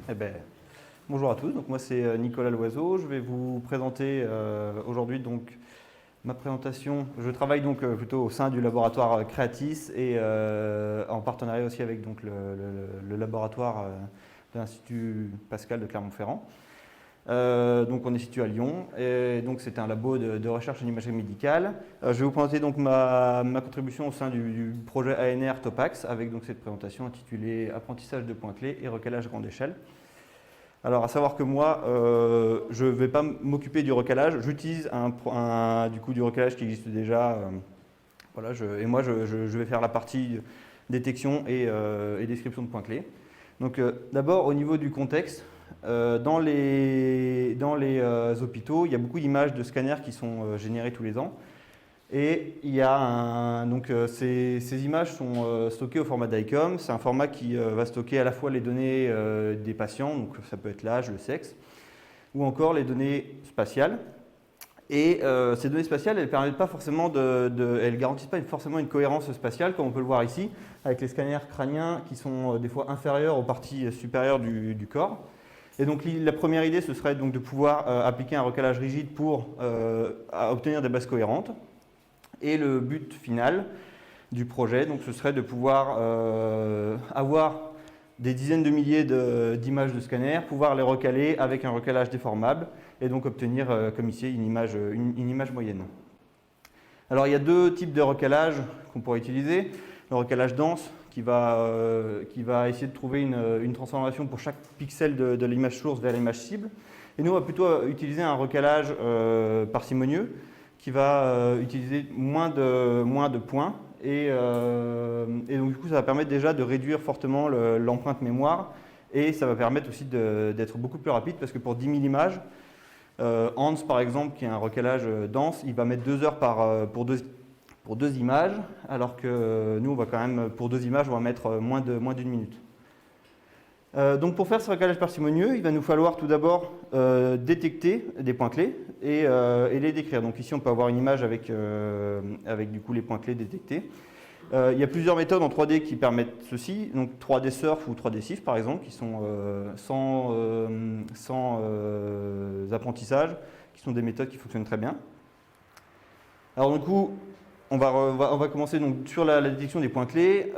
Eh ben, bonjour à tous, donc moi c'est Nicolas Loiseau. Je vais vous présenter aujourd'hui donc ma présentation. Je travaille donc plutôt au sein du laboratoire Creatis et en partenariat aussi avec donc, le laboratoire de l'Institut Pascal de Clermont-Ferrand. Donc on est situé à Lyon et donc c'est un labo de recherche en imagerie médicale. Je vais vous présenter donc ma contribution au sein du projet ANR Topax avec donc cette présentation intitulée Apprentissage de points clés et recalage à grande échelle. Alors à savoir que moi je ne vais pas m'occuper du recalage, j'utilise du recalage qui existe déjà. Voilà, et moi je vais faire la partie détection et description de points clés. Donc d'abord au niveau du contexte. Dans les hôpitaux, il y a beaucoup d'images de scanners qui sont générées tous les ans. Et il y a ces images sont stockées au format DICOM. C'est un format qui va stocker à la fois les données des patients, donc ça peut être l'âge, le sexe, ou encore les données spatiales. Et ces données spatiales, elles ne garantissent pas forcément une cohérence spatiale, comme on peut le voir ici, avec les scanners crâniens qui sont des fois inférieurs aux parties supérieures du corps. Et donc la première idée, ce serait donc de pouvoir appliquer un recalage rigide pour obtenir des bases cohérentes. Et le but final du projet, donc, ce serait de pouvoir avoir des dizaines de milliers d'images de scanners, pouvoir les recaler avec un recalage déformable et donc obtenir, comme ici, une image moyenne. Alors il y a deux types de recalage qu'on pourrait utiliser. Le recalage dense qui va essayer de trouver une transformation pour chaque pixel de l'image source vers l'image cible. Et nous, on va plutôt utiliser un recalage parcimonieux qui va utiliser moins de points. Et donc, du coup, ça va permettre déjà de réduire fortement l'empreinte mémoire. Et ça va permettre aussi d'être beaucoup plus rapide parce que pour 10 000 images, Hans, par exemple, qui a un recalage dense, il va mettre 2 heures pour deux images, alors que nous, on va quand même, pour 2 images, on va mettre moins d'une minute. Donc pour faire ce recalage parcimonieux, il va nous falloir tout d'abord détecter des points clés et les décrire. Donc ici, on peut avoir une image avec du coup les points clés détectés. Il y a plusieurs méthodes en 3D qui permettent ceci, donc 3D Surf ou 3D Sif par exemple, qui sont sans apprentissage, qui sont des méthodes qui fonctionnent très bien. Alors du coup, on va commencer donc sur la détection des points clés.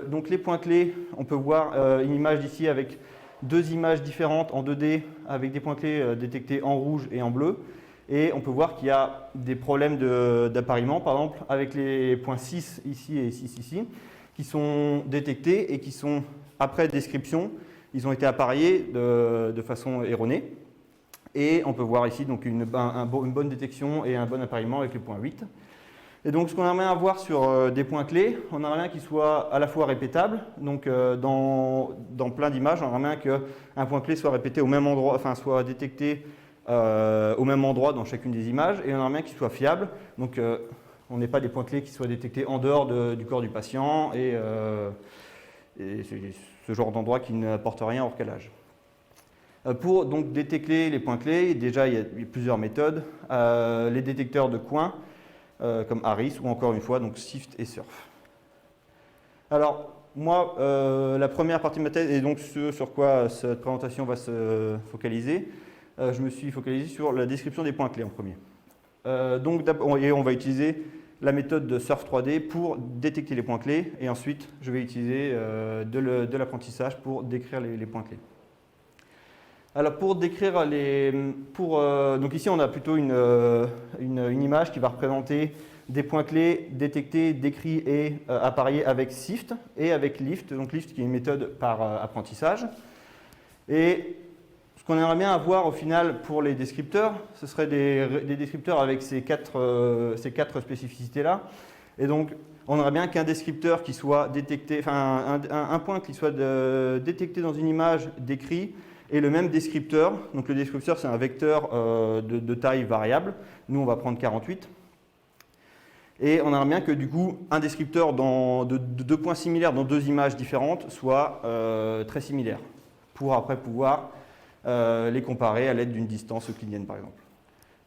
Donc les points clés, on peut voir une image d'ici avec 2 images différentes en 2D avec des points clés détectés en rouge et en bleu. Et on peut voir qu'il y a des problèmes d'appariement, par exemple, avec les points 6 ici et 6 ici, qui sont détectés et qui sont, après description, ils ont été appariés de façon erronée. Et on peut voir ici donc une bonne détection et un bon appariement avec les points 8. Et donc ce qu'on aimerait avoir sur des points clés, on aimerait bien qu'ils soient à la fois répétables. Donc dans plein d'images, on aimerait bien qu'un point clé soit répété au même endroit, enfin soit détecté au même endroit dans chacune des images, et on aimerait bien qu'il soit fiable. Donc on n'ait pas des points clés qui soient détectés en dehors du corps du patient et ce genre d'endroit qui n'apporte rien au recalage. Pour donc détecter les points clés, déjà il y a plusieurs méthodes. Les détecteurs de coins, comme Harris, ou encore une fois donc Sift et Surf. Alors moi, la première partie de ma thèse, et donc ce sur quoi cette présentation va se focaliser, je me suis focalisé sur la description des points clés en premier. Donc on va utiliser la méthode de Surf 3D pour détecter les points clés, et ensuite je vais utiliser de l'apprentissage pour décrire les points clés. Alors pour décrire donc ici on a plutôt une image qui va représenter des points clés détectés, décrits et appariés avec Sift et avec Lift, donc Lift qui est une méthode par apprentissage. Et ce qu'on aimerait bien avoir au final pour les descripteurs, ce serait des descripteurs avec ces quatre spécificités-là. Et donc on aimerait bien qu'un descripteur qui soit détecté, enfin un point qui soit détecté dans une image, décrit, et le même descripteur. Donc le descripteur, c'est un vecteur de taille variable. Nous, on va prendre 48. Et on aimerait bien que du coup, un descripteur de 2 points similaires dans 2 images différentes soit très similaire, pour après pouvoir les comparer à l'aide d'une distance euclidienne, par exemple.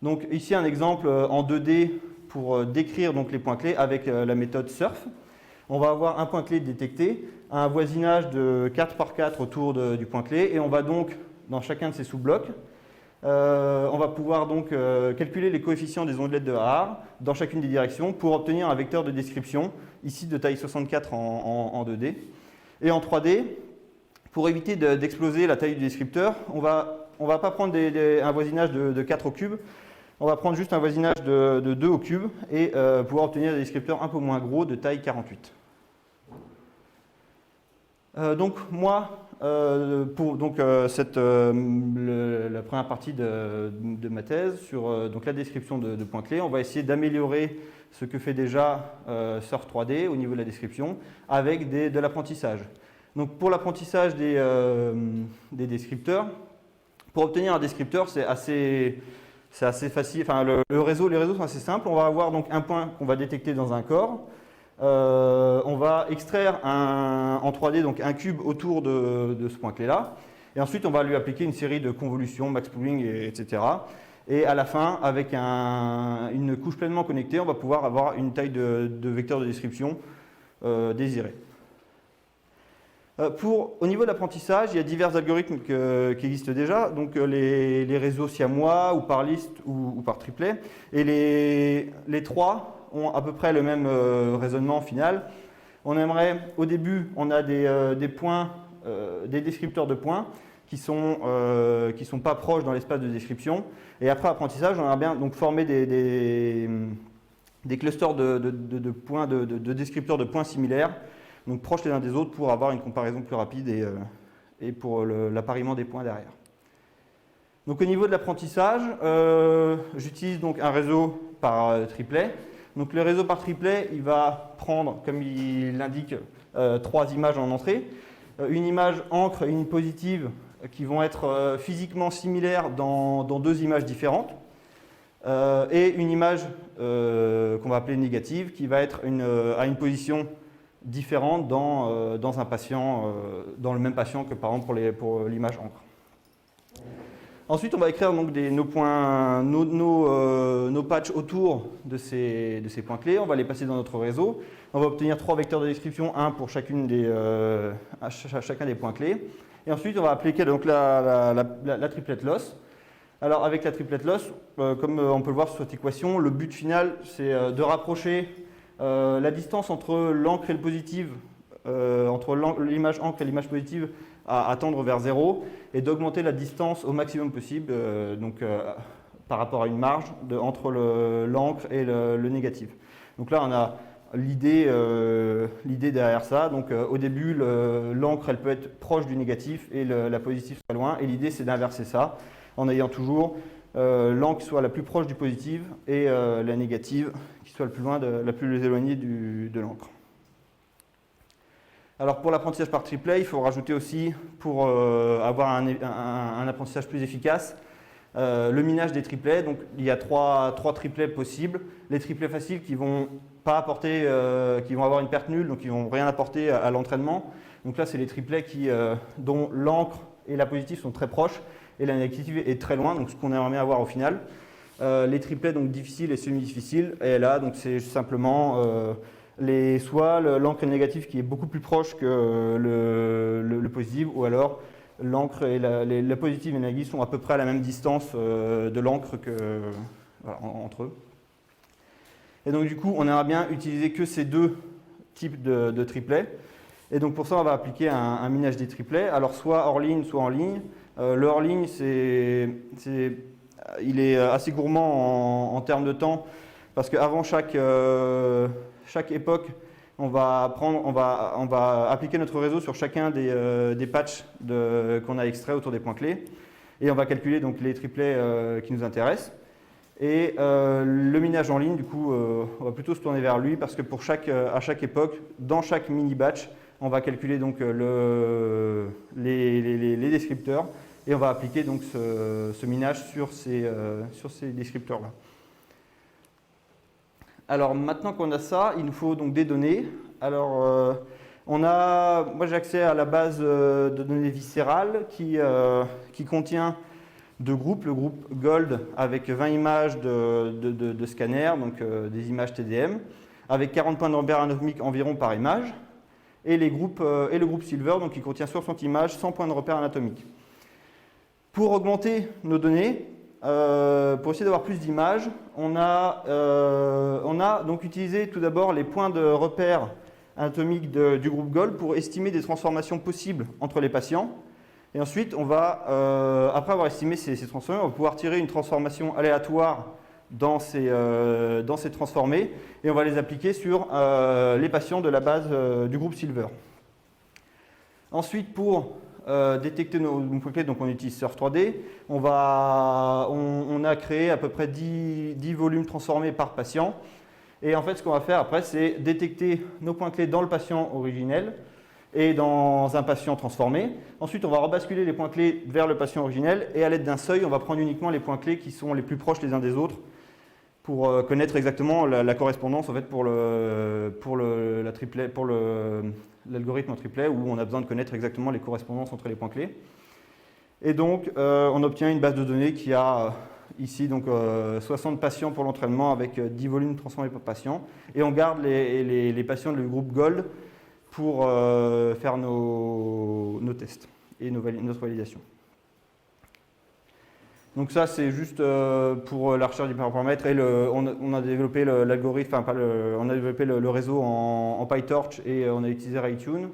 Donc ici, un exemple en 2D pour décrire donc, les points clés avec la méthode Surf. On va avoir un point clé détecté, un voisinage de 4 par 4 autour du point clé et on va donc, dans chacun de ces sous-blocs, on va pouvoir donc calculer les coefficients des ondelettes de Haar dans chacune des directions pour obtenir un vecteur de description, ici de taille 64 en 2D. Et en 3D, pour éviter d'exploser la taille du descripteur, on va pas prendre un voisinage de 4 au cube, on va prendre juste un voisinage de 2 au cube et pouvoir obtenir des descripteurs un peu moins gros de taille 48. Donc moi, pour la première partie de ma thèse sur donc la description de points clés, on va essayer d'améliorer ce que fait déjà Surf 3D au niveau de la description avec de l'apprentissage. Donc pour l'apprentissage des descripteurs, pour obtenir un descripteur, c'est assez facile. Enfin, les réseaux sont assez simples. On va avoir donc un point qu'on va détecter dans un corps. On va extraire en 3D donc un cube autour de ce point clé-là. Et ensuite, on va lui appliquer une série de convolutions, max pooling, etc. Et à la fin, avec une couche pleinement connectée, on va pouvoir avoir une taille de vecteur de description désirée. Au niveau de l'apprentissage, il y a divers algorithmes qui existent déjà, donc les réseaux siamois ou par liste ou par triplet. Et les trois ont à peu près le même raisonnement final. On aimerait, au début, on a des points, des descripteurs de points qui sont pas proches dans l'espace de description. Et après apprentissage, on aimerait bien donc former des clusters de points, de descripteurs de points similaires, donc proches les uns des autres pour avoir une comparaison plus rapide et pour l'appariement des points derrière. Donc au niveau de l'apprentissage, j'utilise donc un réseau par triplet. Donc le réseau par triplet, il va prendre, comme il l'indique, 3 images en entrée. Une image encre et une positive qui vont être physiquement similaires dans 2 images différentes. Et une image qu'on va appeler négative qui va être à une position différente dans un patient, dans le même patient que par exemple pour l'image encre. Ensuite, on va écrire donc nos patchs autour de ces points clés. On va les passer dans notre réseau. On va obtenir 3 vecteurs de description, un pour chacun des points clés. Et ensuite, on va appliquer donc la triplet loss. Alors, avec la triplet loss, comme on peut le voir sur cette équation, le but final, c'est de rapprocher la distance entre l'encre et le positif, entre l'image encre et l'image positive, à tendre vers 0 et d'augmenter la distance au maximum possible par rapport à une marge entre l'encre et le négatif. Donc là, on a l'idée derrière ça. Donc au début, l'encre elle peut être proche du négatif et la positive soit loin. Et l'idée, c'est d'inverser ça en ayant toujours l'encre soit la plus proche du positif et la négative qui soit la plus éloignée de l'encre. Alors pour l'apprentissage par triplet, il faut rajouter aussi, pour avoir un apprentissage plus efficace, le minage des triplets. Donc il y a trois triplets possibles. Les triplets faciles qui vont pas apporter, qui vont avoir une perte nulle, donc qui vont rien apporter à l'entraînement. Donc là, c'est les triplets dont l'encre et la positive sont très proches et la négative est très loin, donc ce qu'on aimerait bien avoir au final. Les triplets donc difficiles et semi-difficiles, et là, donc c'est simplement soit l'encre négative qui est beaucoup plus proche que le positif, ou alors l'encre et la positive et la négative sont à peu près à la même distance de l'encre entre eux. Et donc du coup, on aimerait bien utiliser que ces 2 types de triplets. Et donc pour ça, on va appliquer un minage des triplets, alors soit hors ligne, soit en ligne. Le hors ligne, il est assez gourmand en termes de temps, parce qu'avant chaque époque, on va appliquer notre réseau sur chacun des patchs qu'on a extraits autour des points clés, et on va calculer donc les triplets qui nous intéressent. Et le minage en ligne, du coup, on va plutôt se tourner vers lui, parce que à chaque époque, dans chaque mini-batch, on va calculer donc les descripteurs, et on va appliquer donc ce minage sur ces descripteurs-là. Alors maintenant qu'on a ça, il nous faut donc des données. Alors moi j'ai accès à la base de données viscérales qui contient 2 groupes. Le groupe Gold avec 20 images de scanners, donc des images TDM, avec 40 points de repère anatomique environ par image. et le groupe Silver, donc qui contient 60 images, 100 points de repère anatomiques. Pour augmenter nos données, pour essayer d'avoir plus d'images, on a donc utilisé tout d'abord les points de repère anatomiques du groupe GOLD pour estimer des transformations possibles entre les patients. Et ensuite, on va, après avoir estimé ces transformations, on va pouvoir tirer une transformation aléatoire dans ces transformés et on va les appliquer sur les patients de la base du groupe Silver. Ensuite, pour détecter nos points clés, donc on utilise Surf 3D. On a créé à peu près 10 volumes transformés par patient. Et en fait, ce qu'on va faire après, c'est détecter nos points clés dans le patient originel et dans un patient transformé. Ensuite, on va rebasculer les points clés vers le patient originel et à l'aide d'un seuil, on va prendre uniquement les points clés qui sont les plus proches les uns des autres pour connaître exactement la correspondance en fait, pour l'algorithme en triplet où on a besoin de connaître exactement les correspondances entre les points clés. Et donc, on obtient une base de données qui a ici donc, 60 patients pour l'entraînement avec 10 volumes transformés par patient. Et on garde les patients du groupe GOLD pour faire nos tests et notre validation. Donc ça, c'est juste pour la recherche d'hyperparamètres et on a développé l'algorithme, on a développé le réseau en PyTorch et on a utilisé RayTune.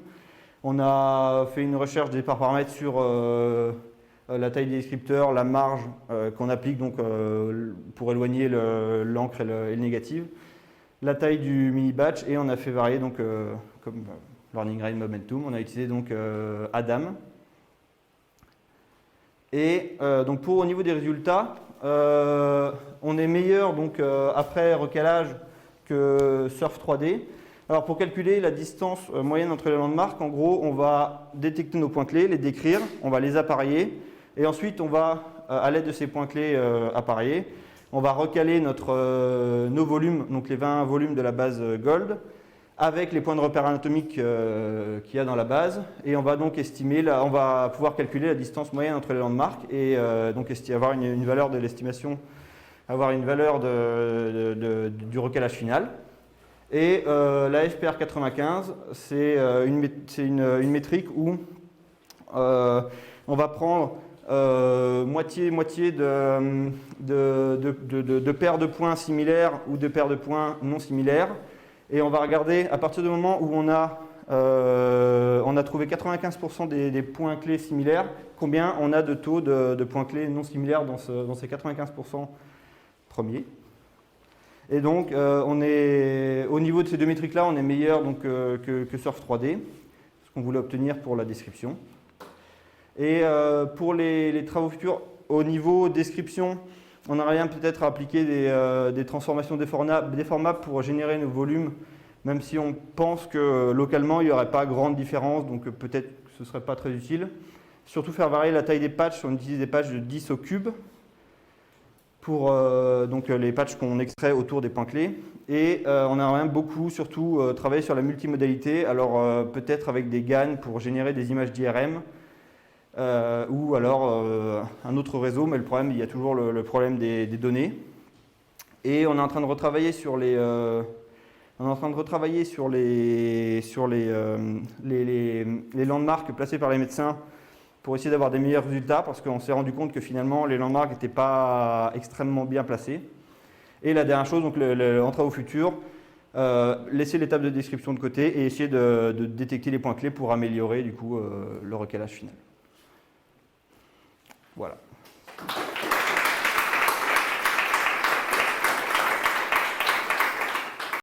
On a fait une recherche d'hyperparamètres sur la taille des descripteurs, la marge qu'on applique donc, pour éloigner l'encre et le négatif, la taille du mini-batch et on a fait varier donc, comme Learning Rate Momentum, on a utilisé donc Adam. Et donc au niveau des résultats, on est meilleur donc, après recalage que Surf 3D. Alors pour calculer la distance moyenne entre les landmarks, en gros, on va détecter nos points clés, les décrire, on va les appareiller, et ensuite on va, à l'aide de ces points clés appareillés, on va recaler nos volumes, donc les 20 volumes de la base Gold, avec les points de repère anatomiques qu'il y a dans la base, et on va donc estimer, on va pouvoir calculer la distance moyenne entre les landmarks et donc avoir une valeur de l'estimation, avoir une valeur du recalage final. Et la FPR 95, c'est une métrique où on va prendre moitié de paires de points similaires ou de paires de points non similaires. Et on va regarder à partir du moment où on a trouvé 95% des points clés similaires, combien on a de taux de points clés non similaires dans ces 95% premiers. Et donc, au niveau de ces deux métriques-là, on est meilleur donc, que Surf 3D, ce qu'on voulait obtenir pour la description. Et pour les travaux futurs, au niveau description, on aimerait bien peut-être appliquer des transformations déformables pour générer nos volumes, même si on pense que localement, il n'y aurait pas grande différence, donc peut-être que ce ne serait pas très utile. Surtout faire varier la taille des patchs, on utilise des patchs de 10 au cube pour donc, les patchs qu'on extrait autour des points clés. Et on aimerait bien beaucoup, surtout, travailler sur la multimodalité, alors peut-être avec des GAN pour générer des images d'IRM, ou alors un autre réseau, mais le problème, il y a toujours le problème des données. Et on est en train de retravailler sur les landmarks placés par les médecins pour essayer d'avoir des meilleurs résultats, parce qu'on s'est rendu compte que finalement, les landmarks n'étaient pas extrêmement bien placés. Et la dernière chose, donc en travaux futurs, laisser l'étape de description de côté et essayer de détecter les points clés pour améliorer du coup le recalage final. Voilà.